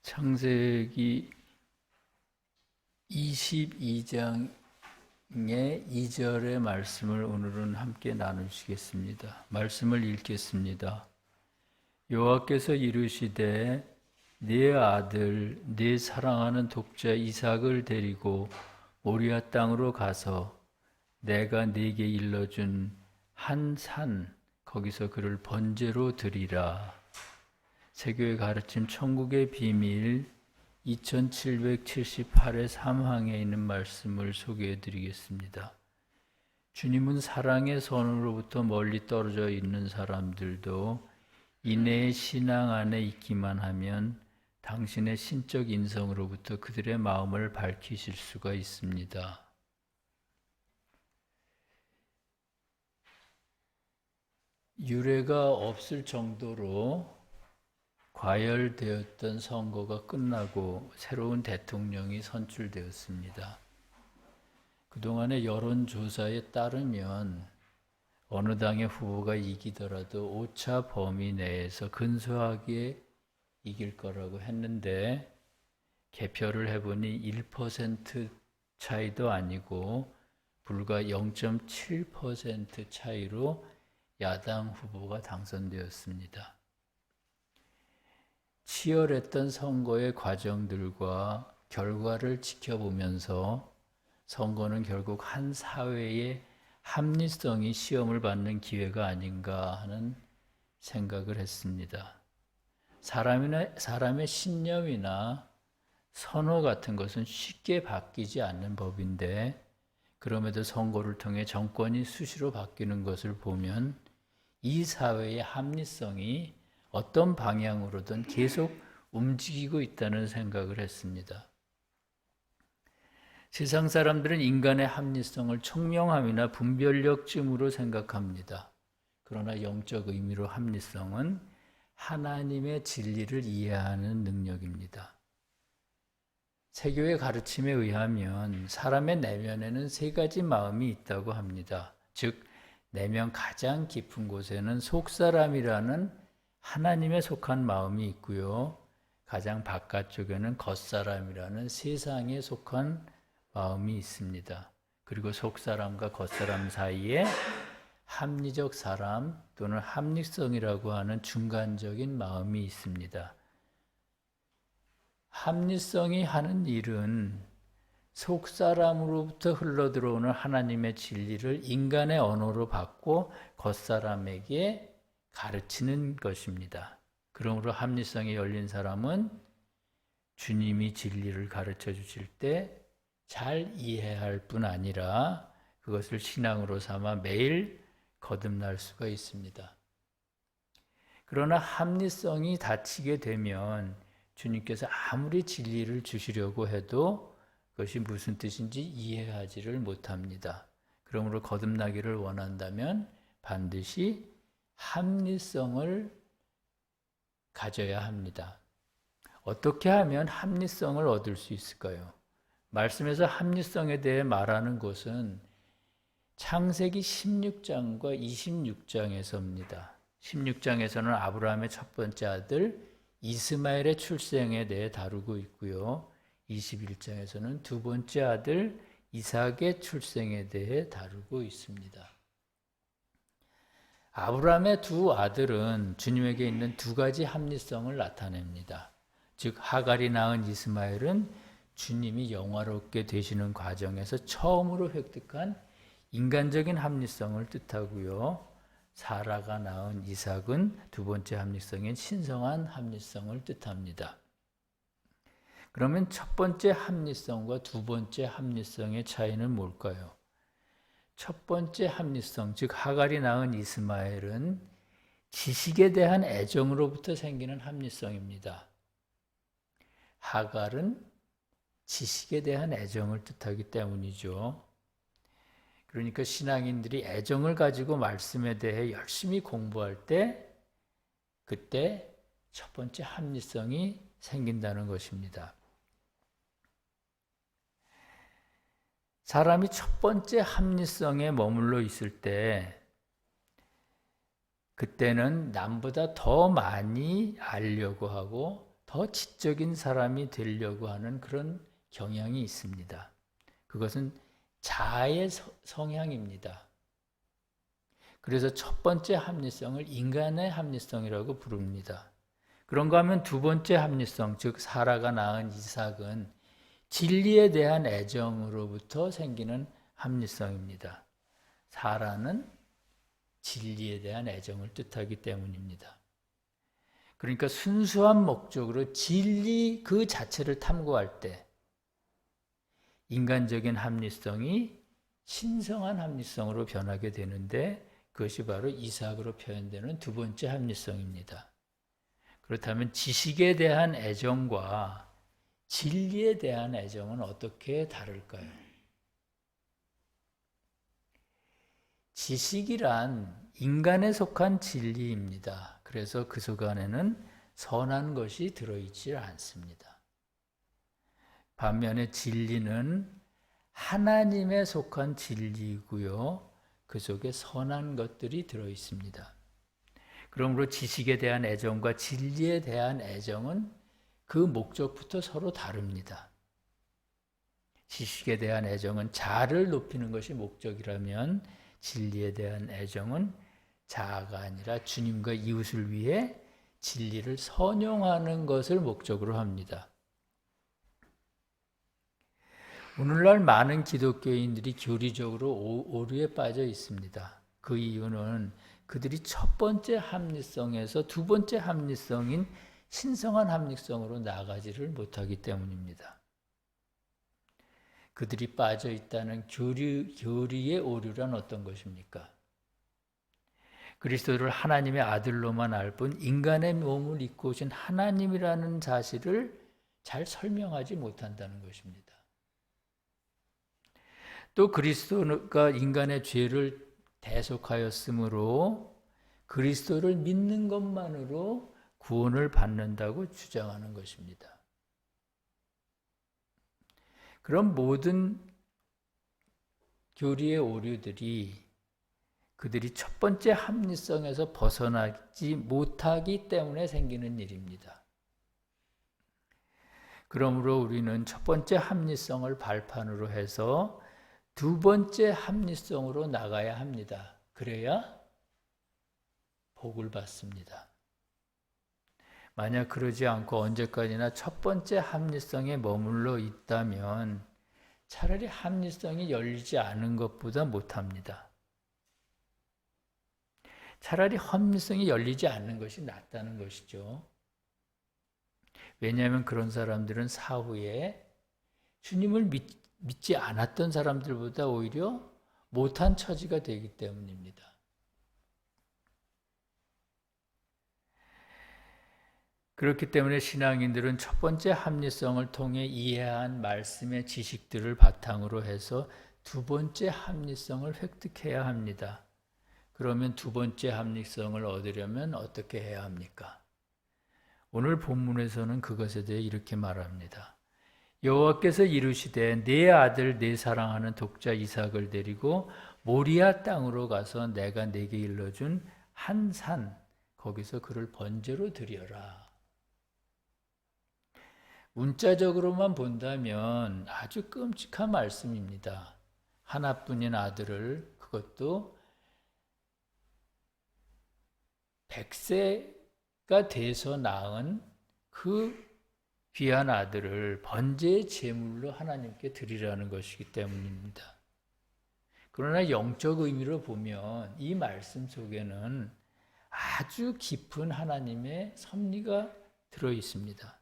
창세기 22장의 2절의 말씀을 오늘은 함께 나누시겠습니다. 말씀을 읽겠습니다. 여호와께서 이르시되 네 아들 네 사랑하는 독자 이삭을 데리고 모리아 땅으로 가서 내가 네게 일러준 한 산 거기서 그를 번제로 드리라. 세교의 가르침 천국의 비밀 2778의 3항에 있는 말씀을 소개해 드리겠습니다. 주님은 사랑의 선으로부터 멀리 떨어져 있는 사람들도 인내의 신앙 안에 있기만 하면 당신의 신적 인성으로부터 그들의 마음을 밝히실 수가 있습니다. 유례가 없을 정도로 과열되었던 선거가 끝나고 새로운 대통령이 선출되었습니다. 그동안의 여론조사에 따르면 어느 당의 후보가 이기더라도 오차 범위 내에서 근소하게 이길 거라고 했는데 개표를 해보니 1% 차이도 아니고 불과 0.7% 차이로 야당 후보가 당선되었습니다. 치열했던 선거의 과정들과 결과를 지켜보면서 선거는 결국 한 사회의 합리성이 시험을 받는 기회가 아닌가 하는 생각을 했습니다. 사람의 신념이나 선호 같은 것은 쉽게 바뀌지 않는 법인데 그럼에도 선거를 통해 정권이 수시로 바뀌는 것을 보면 이 사회의 합리성이 어떤 방향으로든 계속 움직이고 있다는 생각을 했습니다. 세상 사람들은 인간의 합리성을 총명함이나 분별력쯤으로 생각합니다. 그러나 영적 의미로 합리성은 하나님의 진리를 이해하는 능력입니다. 세교의 가르침에 의하면 사람의 내면에는 세 가지 마음이 있다고 합니다. 즉, 내면 가장 깊은 곳에는 속사람이라는 하나님에 속한 마음이 있고요. 가장 바깥쪽에는 겉사람이라는 세상에 속한 마음이 있습니다. 그리고 속사람과 겉사람 사이에 합리적 사람 또는 합리성이라고 하는 중간적인 마음이 있습니다. 합리성이 하는 일은 속사람으로부터 흘러들어오는 하나님의 진리를 인간의 언어로 받고 겉사람에게 가르치는 것입니다. 그러므로 합리성이 열린 사람은 주님이 진리를 가르쳐 주실 때 잘 이해할 뿐 아니라 그것을 신앙으로 삼아 매일 거듭날 수가 있습니다. 그러나 합리성이 닫히게 되면 주님께서 아무리 진리를 주시려고 해도 그것이 무슨 뜻인지 이해하지를 못합니다. 그러므로 거듭나기를 원한다면 반드시 합리성을 가져야 합니다. 어떻게 하면 합리성을 얻을 수 있을까요? 말씀에서 합리성에 대해 말하는 것은 창세기 16장과 26장에서입니다. 16장에서는 아브라함의 첫 번째 아들 이스마엘의 출생에 대해 다루고 있고요. 21장에서는 두 번째 아들 이삭의 출생에 대해 다루고 있습니다. 아브라함의 두 아들은 주님에게 있는 두 가지 합리성을 나타냅니다. 즉 하갈이 낳은 이스마엘은 주님이 영화롭게 되시는 과정에서 처음으로 획득한 인간적인 합리성을 뜻하고요. 사라가 낳은 이삭은 두 번째 합리성인 신성한 합리성을 뜻합니다. 그러면 첫 번째 합리성과 두 번째 합리성의 차이는 뭘까요? 첫 번째 합리성, 즉 하갈이 낳은 이스마엘은 지식에 대한 애정으로부터 생기는 합리성입니다. 하갈은 지식에 대한 애정을 뜻하기 때문이죠. 그러니까 신앙인들이 애정을 가지고 말씀에 대해 열심히 공부할 때 그때 첫 번째 합리성이 생긴다는 것입니다. 사람이 첫 번째 합리성에 머물러 있을 때 그때는 남보다 더 많이 알려고 하고 더 더 지적인 사람이 되려고 하는 그런 경향이 있습니다. 그것은 자아의 성향입니다. 그래서 첫 번째 합리성을 인간의 합리성이라고 부릅니다. 그런가 하면 두 번째 합리성, 즉 사라가 낳은 이삭은 진리에 대한 애정으로부터 생기는 합리성입니다. 사라는 진리에 대한 애정을 뜻하기 때문입니다. 그러니까 순수한 목적으로 진리 그 자체를 탐구할 때 인간적인 합리성이 신성한 합리성으로 변하게 되는데 그것이 바로 이삭으로 표현되는 두 번째 합리성입니다. 그렇다면 지식에 대한 애정과 진리에 대한 애정은 어떻게 다를까요? 지식이란 인간에 속한 진리입니다. 그래서 그 속 안에는 선한 것이 들어있지 않습니다. 반면에 진리는 하나님에 속한 진리이고요. 그 속에 선한 것들이 들어있습니다. 그러므로 지식에 대한 애정과 진리에 대한 애정은 그 목적부터 서로 다릅니다. 지식에 대한 애정은 자아를 높이는 것이 목적이라면 진리에 대한 애정은 자아가 아니라 주님과 이웃을 위해 진리를 선용하는 것을 목적으로 합니다. 오늘날 많은 기독교인들이 교리적으로 오류에 빠져 있습니다. 그 이유는 그들이 첫 번째 합리성에서 두 번째 합리성인 신성한 합리성으로 나가지를 못하기 때문입니다. 그들이 빠져 있다는 교리의 오류란 어떤 것입니까? 그리스도를 하나님의 아들로만 알 뿐 인간의 몸을 입고 오신 하나님이라는 사실을 잘 설명하지 못한다는 것입니다. 또 그리스도가 인간의 죄를 대속하였으므로 그리스도를 믿는 것만으로 구원을 받는다고 주장하는 것입니다. 그런 모든 교리의 오류들이 그들이 첫 번째 합리성에서 벗어나지 못하기 때문에 생기는 일입니다. 그러므로 우리는 첫 번째 합리성을 발판으로 해서 두 번째 합리성으로 나가야 합니다. 그래야 복을 받습니다. 만약 그러지 않고 언제까지나 첫 번째 합리성에 머물러 있다면 차라리 합리성이 열리지 않은 것보다 못합니다. 차라리 합리성이 열리지 않는 것이 낫다는 것이죠. 왜냐하면 그런 사람들은 사후에 주님을 믿지 않았던 사람들보다 오히려 못한 처지가 되기 때문입니다. 그렇기 때문에 신앙인들은 첫 번째 합리성을 통해 이해한 말씀의 지식들을 바탕으로 해서 두 번째 합리성을 획득해야 합니다. 그러면 두 번째 합리성을 얻으려면 어떻게 해야 합니까? 오늘 본문에서는 그것에 대해 이렇게 말합니다. 여호와께서 이르시되 내 아들 내 사랑하는 독자 이삭을 데리고 모리아 땅으로 가서 내가 네게 일러준 한 산 거기서 그를 번제로 드려라. 문자적으로만 본다면 아주 끔찍한 말씀입니다. 하나뿐인 아들을, 그것도 100세가 돼서 낳은 그 귀한 아들을 번제의 제물로 하나님께 드리라는 것이기 때문입니다. 그러나 영적 의미로 보면 이 말씀 속에는 아주 깊은 하나님의 섭리가 들어 있습니다.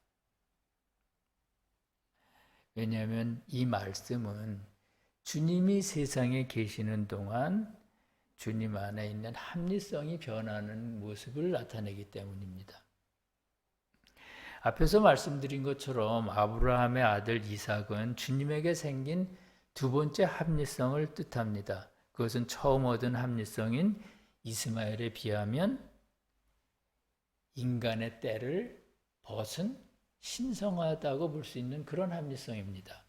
왜냐하면 이 말씀은 주님이 세상에 계시는 동안 주님 안에 있는 합리성이 변하는 모습을 나타내기 때문입니다. 앞에서 말씀드린 것처럼 아브라함의 아들 이삭은 주님에게 생긴 두 번째 합리성을 뜻합니다. 그것은 처음 얻은 합리성인 이스마엘에 비하면 인간의 때를 벗은 신성하다고 볼 수 있는 그런 합리성입니다.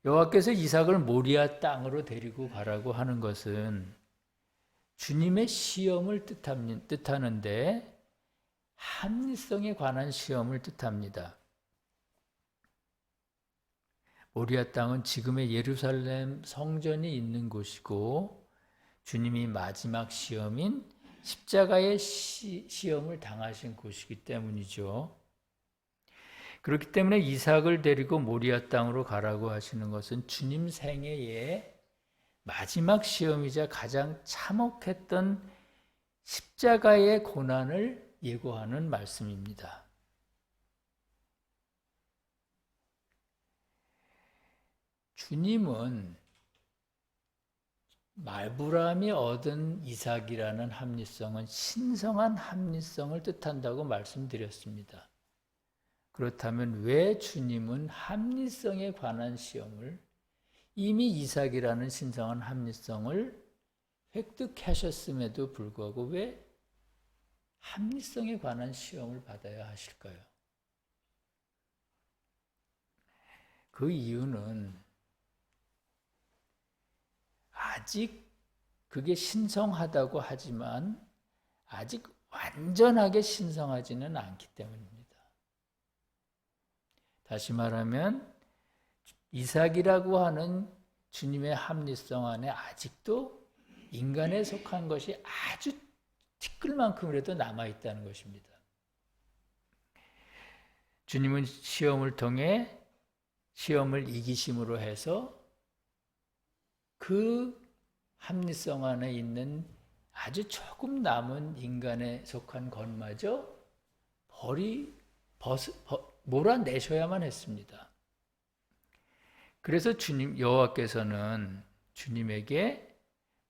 여호와께서 이삭을 모리아 땅으로 데리고 가라고 하는 것은 주님의 시험을 뜻하는데 합리성에 관한 시험을 뜻합니다. 모리아 땅은 지금의 예루살렘 성전이 있는 곳이고 주님이 마지막 시험인 십자가의 시험을 당하신 곳이기 때문이죠. 그렇기 때문에 이삭을 데리고 모리아 땅으로 가라고 하시는 것은 주님 생애의 마지막 시험이자 가장 참혹했던 십자가의 고난을 예고하는 말씀입니다. 주님은 아브라함이 얻은 이삭이라는 합리성은 신성한 합리성을 뜻한다고 말씀드렸습니다. 그렇다면 왜 주님은 합리성에 관한 시험을 이미 이삭이라는 신성한 합리성을 획득하셨음에도 불구하고 왜 합리성에 관한 시험을 받아야 하실까요? 그 이유는 아직 그게 신성하다고 하지만 아직 완전하게 신성하지는 않기 때문입니다. 다시 말하면 이삭이라고 하는 주님의 합리성 안에 아직도 인간에 속한 것이 아주 티끌만큼이라도 남아있다는 것입니다. 주님은 시험을 통해 시험을 이기심으로 해서 그 합리성 안에 있는 아주 조금 남은 인간에 속한 것마저 몰아내셔야만 했습니다. 그래서 여호와께서는 주님에게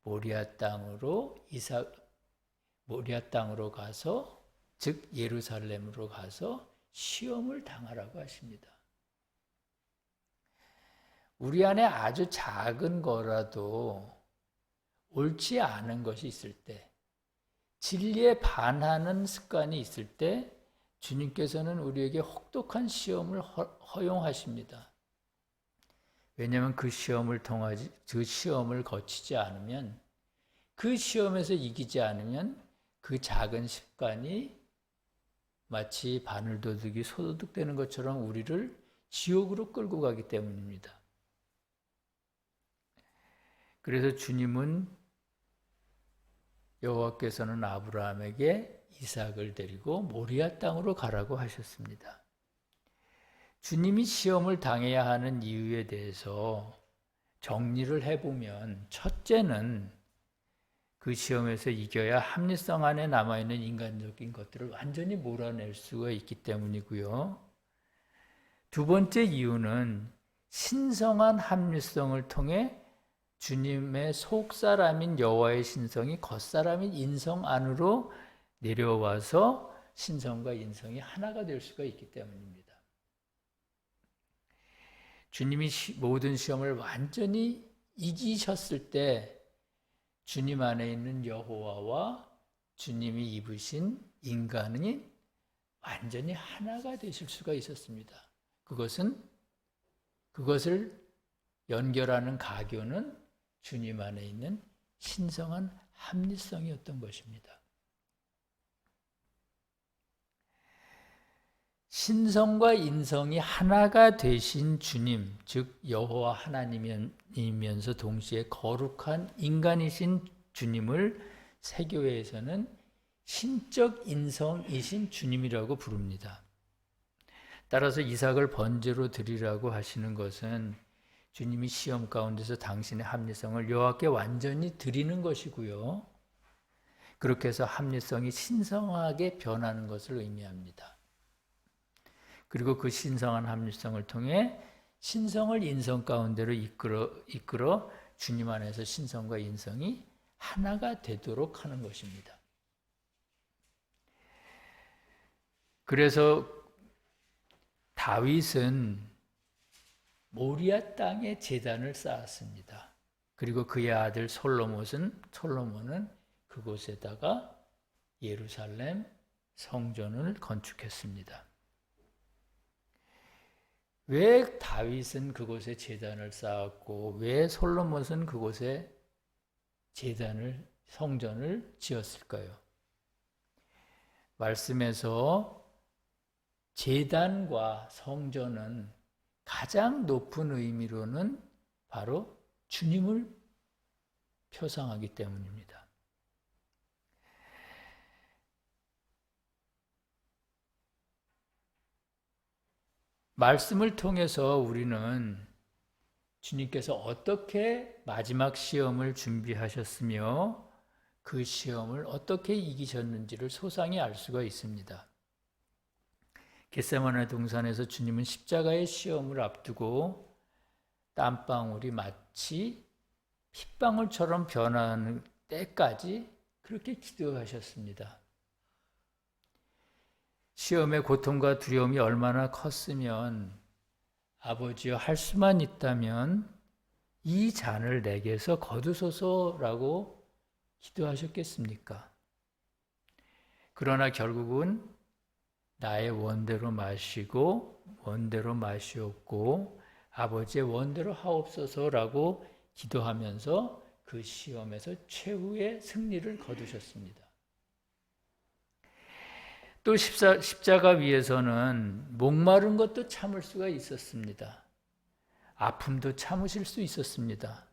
모리아 땅으로 가서, 즉 예루살렘으로 가서 시험을 당하라고 하십니다. 우리 안에 아주 작은 거라도 옳지 않은 것이 있을 때, 진리에 반하는 습관이 있을 때 주님께서는 우리에게 혹독한 시험을 허용하십니다. 왜냐하면 그 시험을 거치지 않으면, 그 시험에서 이기지 않으면 그 작은 습관이 마치 바늘도둑이 소도둑되는 것처럼 우리를 지옥으로 끌고 가기 때문입니다. 그래서 여호와께서는 아브라함에게 이삭을 데리고 모리아 땅으로 가라고 하셨습니다. 주님이 시험을 당해야 하는 이유에 대해서 정리를 해보면, 첫째는 그 시험에서 이겨야 합리성 안에 남아있는 인간적인 것들을 완전히 몰아낼 수가 있기 때문이고요. 두 번째 이유는 신성한 합리성을 통해 주님의 속사람인 여호와의 신성이 겉사람인 인성 안으로 내려와서 신성과 인성이 하나가 될 수가 있기 때문입니다. 주님이 모든 시험을 완전히 이기셨을 때 주님 안에 있는 여호와와 주님이 입으신 인간이 완전히 하나가 되실 수가 있었습니다. 그것을 연결하는 가교는 주님 안에 있는 신성한 합리성이었던 것입니다. 신성과 인성이 하나가 되신 주님, 즉 여호와 하나님이면서 동시에 거룩한 인간이신 주님을 세교회에서는 신적 인성이신 주님이라고 부릅니다. 따라서 이삭을 번제로 드리라고 하시는 것은 주님이 시험 가운데서 당신의 합리성을 여호와께 완전히 드리는 것이고요. 그렇게 해서 합리성이 신성하게 변하는 것을 의미합니다. 그리고 그 신성한 합리성을 통해 신성을 인성 가운데로 이끌어 주님 안에서 신성과 인성이 하나가 되도록 하는 것입니다. 그래서 다윗은 모리아 땅에 제단을 쌓았습니다. 그리고 그의 아들 솔로몬은 그곳에다가 예루살렘 성전을 건축했습니다. 왜 다윗은 그곳에 제단을 쌓았고 왜 솔로몬은 그곳에 성전을 지었을까요? 말씀에서 제단과 성전은 가장 높은 의미로는 바로 주님을 표상하기 때문입니다. 말씀을 통해서 우리는 주님께서 어떻게 마지막 시험을 준비하셨으며 그 시험을 어떻게 이기셨는지를 소상히 알 수가 있습니다. 겟세마네 동산에서 주님은 십자가의 시험을 앞두고 땀방울이 마치 핏방울처럼 변하는 때까지 그렇게 기도하셨습니다. 시험의 고통과 두려움이 얼마나 컸으면 아버지여 할 수만 있다면 이 잔을 내게서 거두소서라고 기도하셨겠습니까? 그러나 결국은 나의 원대로 마시고 원대로 마시옵고 아버지의 원대로 하옵소서라고 기도하면서 그 시험에서 최후의 승리를 거두셨습니다. 또 십자가 위에서는 목마른 것도 참을 수가 있었습니다. 아픔도 참으실 수 있었습니다.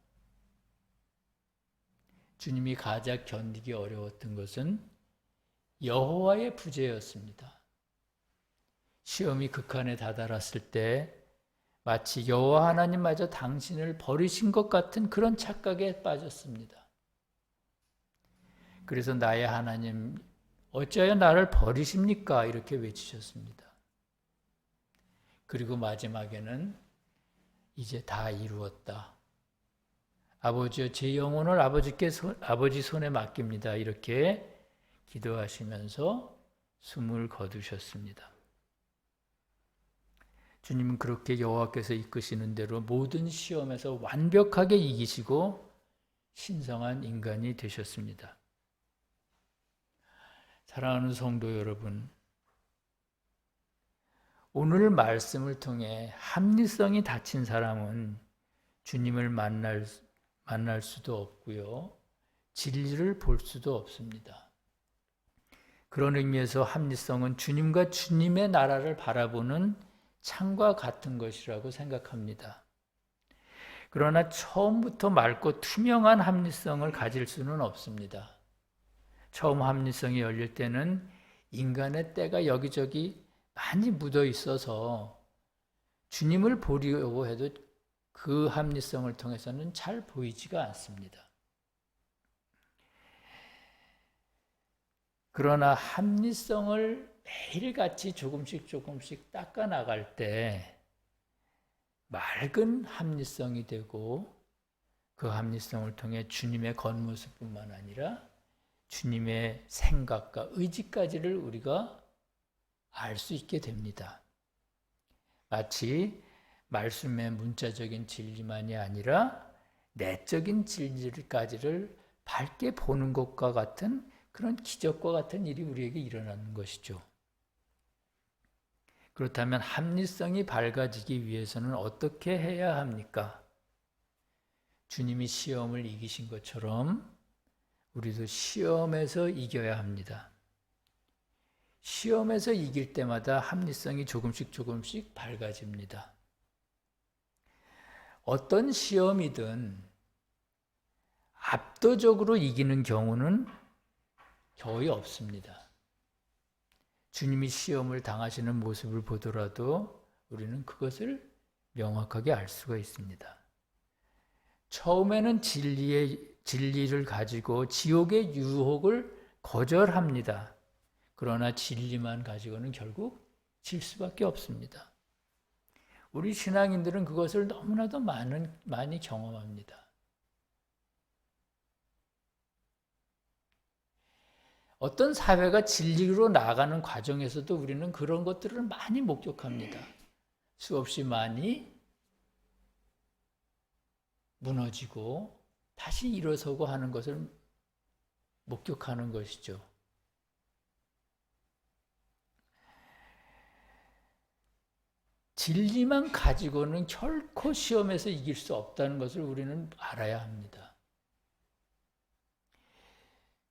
주님이 가장 견디기 어려웠던 것은 여호와의 부재였습니다. 시험이 극한에 다다랐을 때 마치 여호와 하나님마저 당신을 버리신 것 같은 그런 착각에 빠졌습니다. 그래서 나의 하나님 어찌하여 나를 버리십니까? 이렇게 외치셨습니다. 그리고 마지막에는 이제 다 이루었다. 아버지여 제 영혼을 아버지 손에 맡깁니다. 이렇게 기도하시면서 숨을 거두셨습니다. 주님은 그렇게 여호와께서 이끄시는 대로 모든 시험에서 완벽하게 이기시고 신성한 인간이 되셨습니다. 사랑하는 성도 여러분, 오늘 말씀을 통해 합리성이 닫힌 사람은 주님을 만날 수도 없고요. 진리를 볼 수도 없습니다. 그런 의미에서 합리성은 주님과 주님의 나라를 바라보는 창과 같은 것이라고 생각합니다. 그러나 처음부터 맑고 투명한 합리성을 가질 수는 없습니다. 처음 합리성이 열릴 때는 인간의 때가 여기저기 많이 묻어 있어서 주님을 보려고 해도 그 합리성을 통해서는 잘 보이지가 않습니다. 그러나 합리성을 매일같이 조금씩 닦아 나갈 때 맑은 합리성이 되고 그 합리성을 통해 주님의 겉모습뿐만 아니라 주님의 생각과 의지까지를 우리가 알 수 있게 됩니다. 마치 말씀의 문자적인 진리만이 아니라 내적인 진리까지를 밝게 보는 것과 같은 그런 기적과 같은 일이 우리에게 일어나는 것이죠. 그렇다면 합리성이 밝아지기 위해서는 어떻게 해야 합니까? 주님이 시험을 이기신 것처럼 우리도 시험에서 이겨야 합니다. 시험에서 이길 때마다 합리성이 조금씩 밝아집니다. 어떤 시험이든 압도적으로 이기는 경우는 거의 없습니다. 주님이 시험을 당하시는 모습을 보더라도 우리는 그것을 명확하게 알 수가 있습니다. 처음에는 진리를 가지고 지옥의 유혹을 거절합니다. 그러나 진리만 가지고는 결국 질 수밖에 없습니다. 우리 신앙인들은 그것을 너무나도 많이 경험합니다. 어떤 사회가 진리로 나아가는 과정에서도 우리는 그런 것들을 많이 목격합니다. 수없이 많이 무너지고 다시 일어서고 하는 것을 목격하는 것이죠. 진리만 가지고는 결코 시험에서 이길 수 없다는 것을 우리는 알아야 합니다.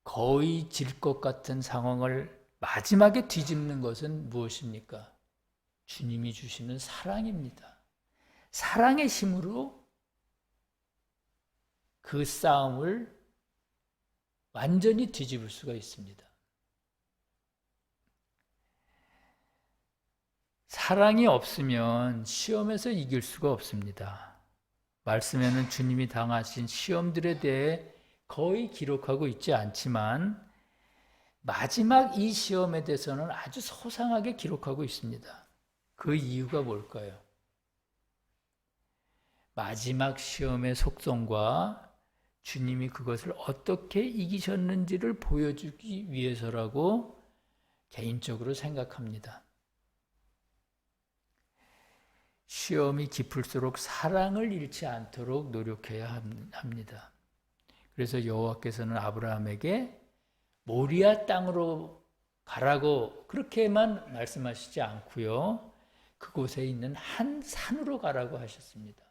거의 질 것 같은 상황을 마지막에 뒤집는 것은 무엇입니까? 주님이 주시는 사랑입니다. 사랑의 힘으로 그 싸움을 완전히 뒤집을 수가 있습니다. 사랑이 없으면 시험에서 이길 수가 없습니다. 말씀에는 주님이 당하신 시험들에 대해 거의 기록하고 있지 않지만 마지막 이 시험에 대해서는 아주 소상하게 기록하고 있습니다. 그 이유가 뭘까요? 마지막 시험의 속성과 주님이 그것을 어떻게 이기셨는지를 보여주기 위해서라고 개인적으로 생각합니다. 시험이 깊을수록 사랑을 잃지 않도록 노력해야 합니다. 그래서 여호와께서는 아브라함에게 모리아 땅으로 가라고 그렇게만 말씀하시지 않고요. 그곳에 있는 한 산으로 가라고 하셨습니다.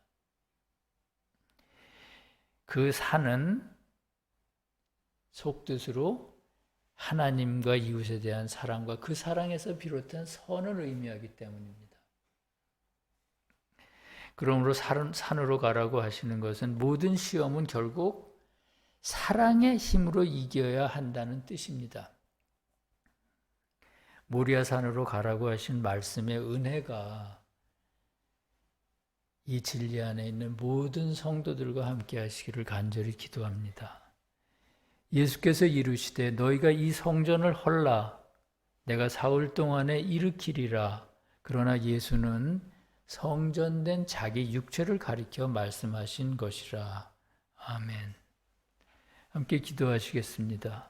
그 산은 속뜻으로 하나님과 이웃에 대한 사랑과 그 사랑에서 비롯한 선을 의미하기 때문입니다. 그러므로 산으로 가라고 하시는 것은 모든 시험은 결국 사랑의 힘으로 이겨야 한다는 뜻입니다. 모리아 산으로 가라고 하신 말씀의 은혜가 이 진리 안에 있는 모든 성도들과 함께 하시기를 간절히 기도합니다. 예수께서 이르시되 너희가 이 성전을 헐라 내가 사흘 동안에 일으키리라. 그러나 예수는 성전된 자기 육체를 가리켜 말씀하신 것이라. 아멘. 함께 기도하시겠습니다.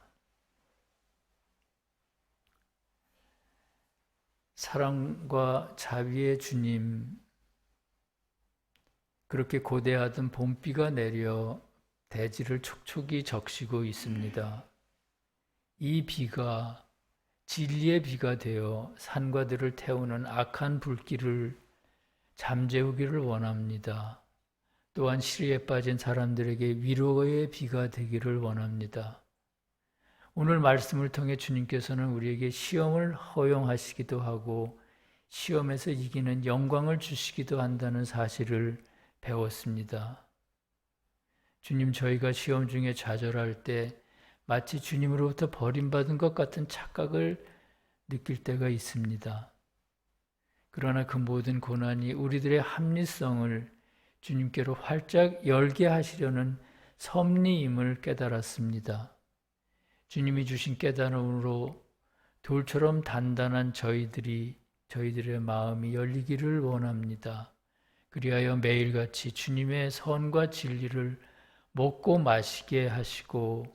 사랑과 자비의 주님, 그렇게 고대하던 봄비가 내려 대지를 촉촉이 적시고 있습니다. 이 비가 진리의 비가 되어 산과들을 태우는 악한 불길을 잠재우기를 원합니다. 또한 시리에 빠진 사람들에게 위로의 비가 되기를 원합니다. 오늘 말씀을 통해 주님께서는 우리에게 시험을 허용하시기도 하고 시험에서 이기는 영광을 주시기도 한다는 사실을 배웠습니다. 주님, 저희가 시험 중에 좌절할 때 마치 주님으로부터 버림받은 것 같은 착각을 느낄 때가 있습니다. 그러나 그 모든 고난이 우리들의 합리성을 주님께로 활짝 열게 하시려는 섭리임을 깨달았습니다. 주님이 주신 깨달음으로 돌처럼 단단한 저희들의 마음이 열리기를 원합니다. 그리하여 매일같이 주님의 선과 진리를 먹고 마시게 하시고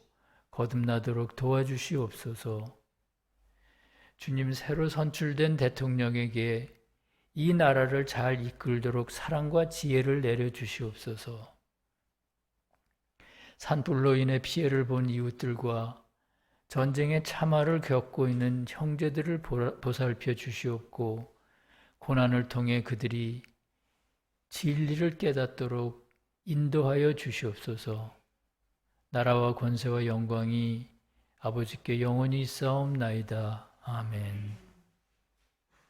거듭나도록 도와주시옵소서. 주님, 새로 선출된 대통령에게 이 나라를 잘 이끌도록 사랑과 지혜를 내려주시옵소서. 산불로 인해 피해를 본 이웃들과 전쟁의 참화를 겪고 있는 형제들을 보살펴 주시옵고 고난을 통해 그들이 진리를 깨닫도록 인도하여 주시옵소서. 나라와 권세와 영광이 아버지께 영원히 있사옵나이다. 아멘.